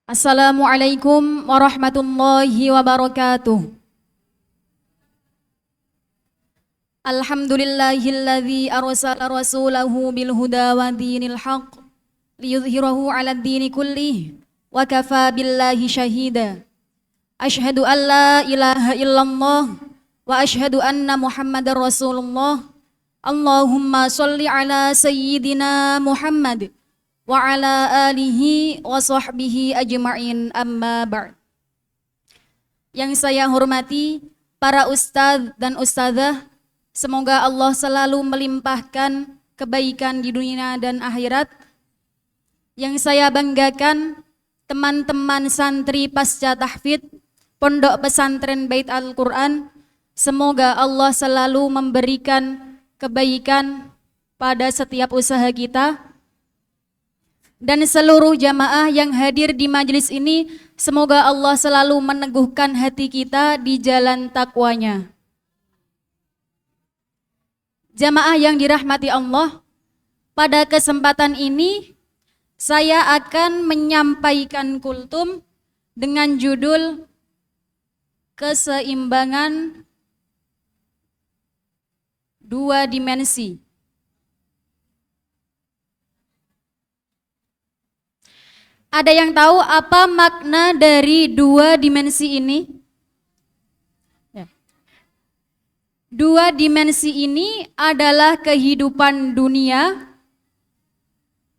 Assalamualaikum warahmatullahi wabarakatuh. Alhamdulillahilladzi arsala rasulahu bil huda wa dinil haqq liyudhhirahu 'alad dini kullih wa kafaa billahi syahida. Asyhadu an la ilaha illallah wa asyhadu anna Muhammadar Rasulullah. Allahumma shalli ala sayyidina Muhammad wa ala alihi wa sahbihi ajma'in, amma ba'd. Yang saya hormati para ustadz dan ustadzah, semoga Allah selalu melimpahkan kebaikan di dunia dan akhirat. Yang saya banggakan teman-teman santri pasca tahfidz Pondok Pesantren Bait Al-Quran, semoga Allah selalu memberikan kebaikan pada setiap usaha kita. Dan seluruh jamaah yang hadir di majelis ini, semoga Allah selalu meneguhkan hati kita di jalan takwanya. Jamaah yang dirahmati Allah, pada kesempatan ini saya akan menyampaikan kultum dengan judul Keseimbangan Dua Dimensi. Ada yang tahu apa makna dari dua dimensi ini? Ya. Dua dimensi ini adalah kehidupan dunia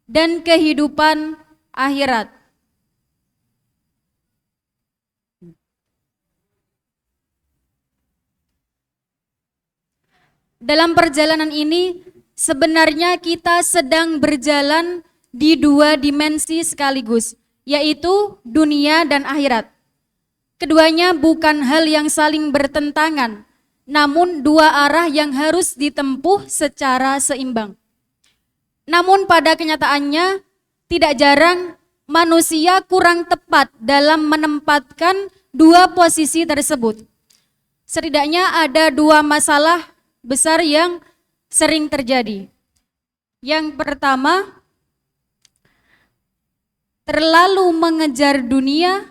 dan kehidupan akhirat. Dalam perjalanan ini sebenarnya kita sedang berjalan di dua dimensi sekaligus, yaitu dunia dan akhirat. Keduanya bukan hal yang saling bertentangan, namun dua arah yang harus ditempuh secara seimbang. Namun pada kenyataannya, tidak jarang manusia kurang tepat dalam menempatkan dua posisi tersebut. Setidaknya ada dua masalah besar yang sering terjadi. Yang pertama, terlalu mengejar dunia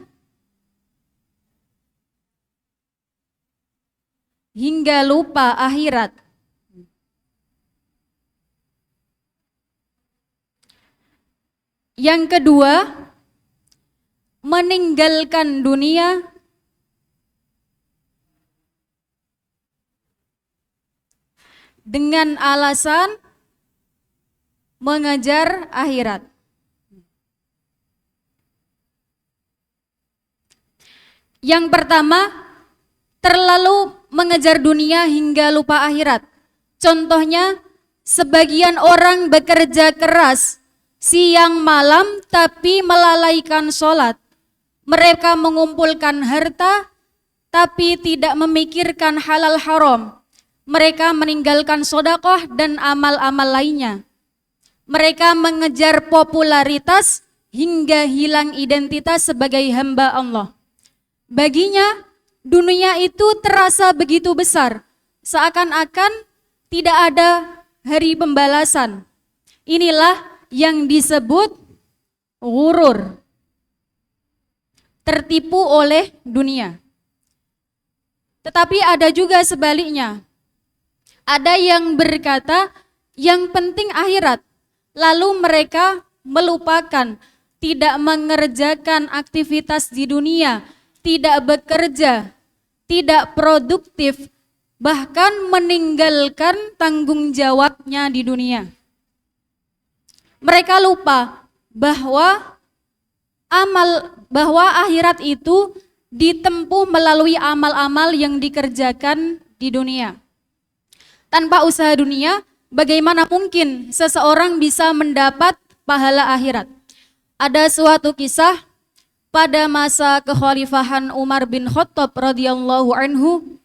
hingga lupa akhirat. Yang kedua, meninggalkan dunia dengan alasan mengejar akhirat. Yang pertama, terlalu mengejar dunia hingga lupa akhirat. Contohnya, sebagian orang bekerja keras siang malam tapi melalaikan sholat. Mereka mengumpulkan harta tapi tidak memikirkan halal haram. Mereka meninggalkan sedekah dan amal-amal lainnya. Mereka mengejar popularitas hingga hilang identitas sebagai hamba Allah. Baginya, dunia itu terasa begitu besar, seakan-akan tidak ada hari pembalasan. Inilah yang disebut ghurur, tertipu oleh dunia. Tetapi ada juga sebaliknya. Ada yang berkata, yang penting akhirat, lalu mereka melupakan, tidak mengerjakan aktivitas di dunia, tidak bekerja, tidak produktif, bahkan meninggalkan tanggung jawabnya di dunia. Mereka lupa bahwa akhirat itu ditempuh melalui amal-amal yang dikerjakan di dunia. Tanpa usaha dunia, bagaimana mungkin seseorang bisa mendapat pahala akhirat? Ada suatu kisah pada masa kekhalifahan Umar bin Khattab radhiyallahu anhu.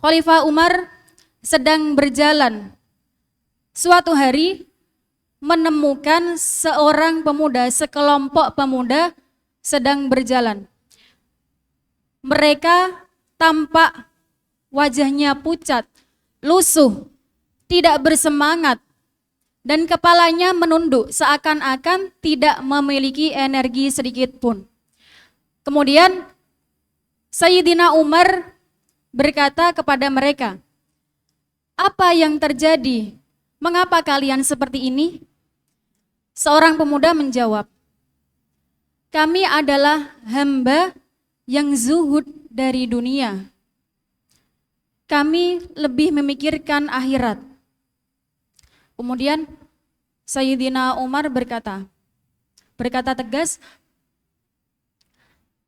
Khalifah Umar sedang berjalan. Suatu hari menemukan seorang pemuda, sekelompok pemuda sedang berjalan. Mereka tampak wajahnya pucat, lusuh, tidak bersemangat, dan kepalanya menunduk seakan-akan tidak memiliki energi sedikit pun. Kemudian Sayyidina Umar berkata kepada mereka, "Apa yang terjadi? Mengapa kalian seperti ini?" Seorang pemuda menjawab, "Kami adalah hamba yang zuhud dari dunia. Kami lebih memikirkan akhirat." Kemudian Sayyidina Umar berkata tegas,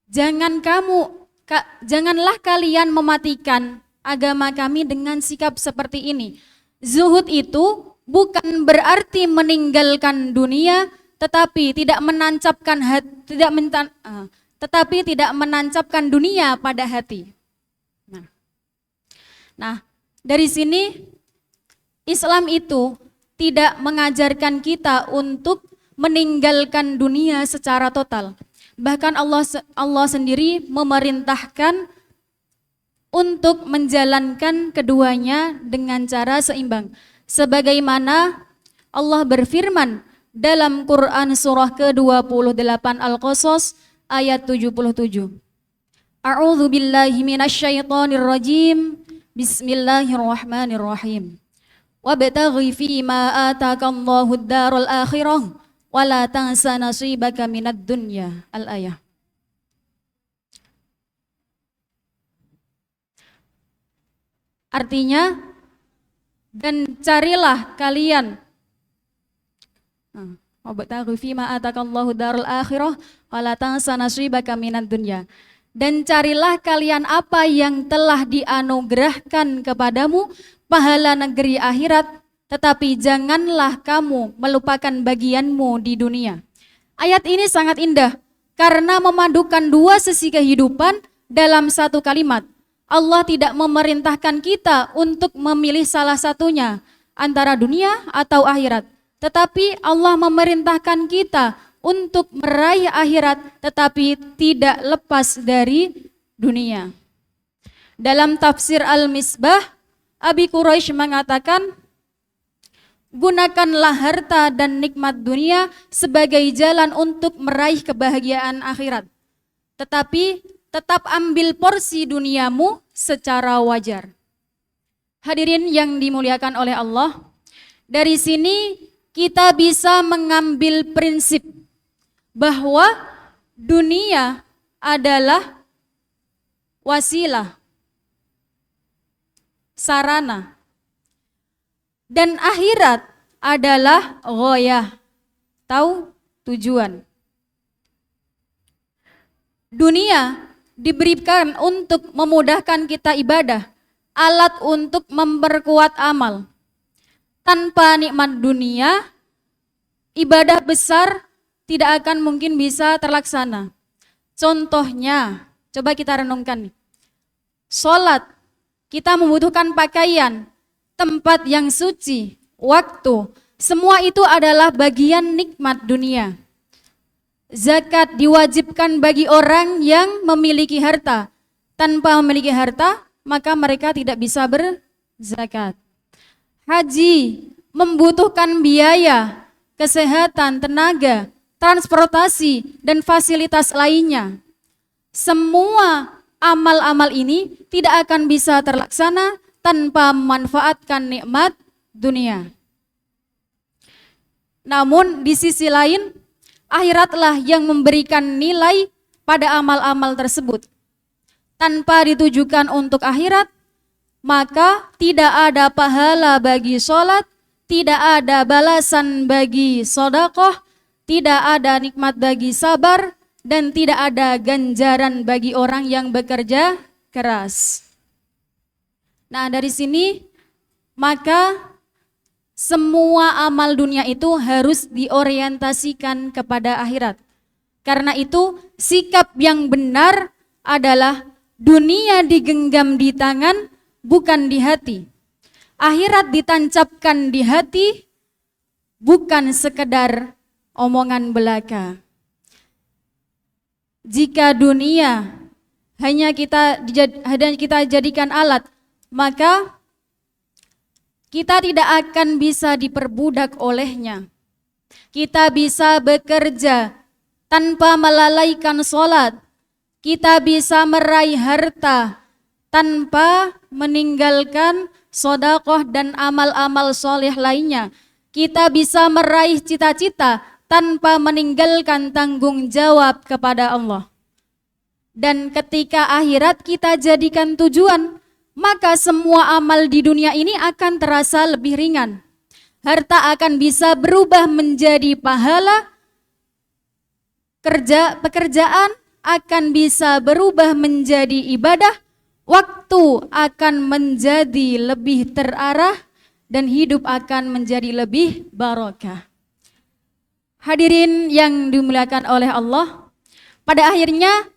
"Janganlah kalian mematikan agama kami dengan sikap seperti ini. Zuhud itu bukan berarti meninggalkan dunia, tetapi tidak menancapkan dunia pada hati." Nah, dari sini Islam itu tidak mengajarkan kita untuk meninggalkan dunia secara total. Bahkan Allah sendiri memerintahkan untuk menjalankan keduanya dengan cara seimbang. Sebagaimana Allah berfirman dalam Quran surah ke-28 Al-Qasas ayat 77. A'udzu billahi minasyaitonir rajim. Bismillahirrahmanirrahim. Wabtaghi fima atakallahu ad-darul akhirah wa la tansa nasibaka minad dunya. Al-ayah. Artinya, dan carilah kalian wabtaghi fima atakallahu ad-darul akhirah wa la tansa nasibaka minad dunya. Dan carilah kalian apa yang telah dianugerahkan kepadamu, pahala negeri akhirat, tetapi janganlah kamu melupakan bagianmu di dunia. Ayat ini sangat indah karena memadukan dua sisi kehidupan dalam satu kalimat. Allah tidak memerintahkan kita untuk memilih salah satunya antara dunia atau akhirat, tetapi Allah memerintahkan kita untuk meraih akhirat tetapi tidak lepas dari dunia. Dalam tafsir Al-Misbah, Abi Quraisy mengatakan, gunakanlah harta dan nikmat dunia sebagai jalan untuk meraih kebahagiaan akhirat. Tetapi tetap ambil porsi duniamu secara wajar. Hadirin yang dimuliakan oleh Allah, dari sini kita bisa mengambil prinsip bahwa dunia adalah wasilah, sarana, dan akhirat adalah ghoyah, tahu, tujuan. Dunia diberikan untuk memudahkan kita ibadah, alat untuk memperkuat amal. Tanpa nikmat dunia, ibadah besar tidak akan mungkin bisa terlaksana. Contohnya, coba kita renungkan. Sholat, kita membutuhkan pakaian, tempat yang suci, waktu. Semua itu adalah bagian nikmat dunia. Zakat diwajibkan bagi orang yang memiliki harta. Tanpa memiliki harta, maka mereka tidak bisa berzakat. Haji membutuhkan biaya, kesehatan, tenaga, transportasi, dan fasilitas lainnya. Semua amal-amal ini tidak akan bisa terlaksana tanpa memanfaatkan nikmat dunia. Namun di sisi lain, akhiratlah yang memberikan nilai pada amal-amal tersebut. Tanpa ditujukan untuk akhirat, maka tidak ada pahala bagi sholat, tidak ada balasan bagi sedekah, tidak ada nikmat bagi sabar, dan tidak ada ganjaran bagi orang yang bekerja keras. Nah, dari sini maka semua amal dunia itu harus diorientasikan kepada akhirat. Karena itu sikap yang benar adalah dunia digenggam di tangan, bukan di hati. Akhirat ditancapkan di hati, bukan sekedar omongan belaka. Jika dunia hanya kita jadikan alat, maka kita tidak akan bisa diperbudak olehnya. Kita bisa bekerja tanpa melalaikan sholat. Kita bisa meraih harta tanpa meninggalkan sedekah dan amal-amal soleh lainnya. Kita bisa meraih cita-cita tanpa meninggalkan tanggung jawab kepada Allah. Dan ketika akhirat kita jadikan tujuan, maka semua amal di dunia ini akan terasa lebih ringan. Harta akan bisa berubah menjadi pahala, pekerjaan akan bisa berubah menjadi ibadah, waktu akan menjadi lebih terarah, dan hidup akan menjadi lebih barokah. Hadirin yang dimuliakan oleh Allah, pada akhirnya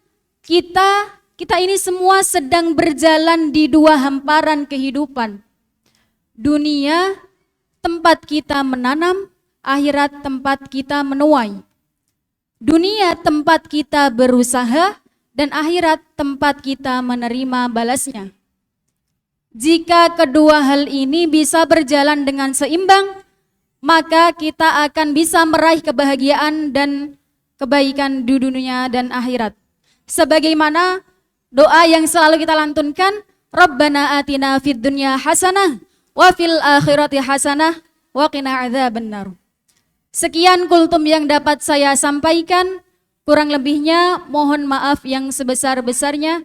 kita ini semua sedang berjalan di dua hamparan kehidupan. Dunia tempat kita menanam, akhirat tempat kita menuai. Dunia tempat kita berusaha, dan akhirat tempat kita menerima balasnya. Jika kedua hal ini bisa berjalan dengan seimbang, maka kita akan bisa meraih kebahagiaan dan kebaikan di dunia dan akhirat. Sebagaimana doa yang selalu kita lantunkan, Rabbana atina fid dunya hasanah wa fil akhirati hasanah wa qina adzabannar. Sekian kultum yang dapat saya sampaikan, kurang lebihnya mohon maaf yang sebesar-besarnya.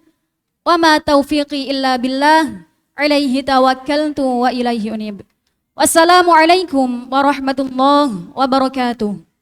Wa ma taufiqi illa billah, alaihi tawakkaltu wa ilaihi unib. Wassalamualaikum warahmatullahi wabarakatuh.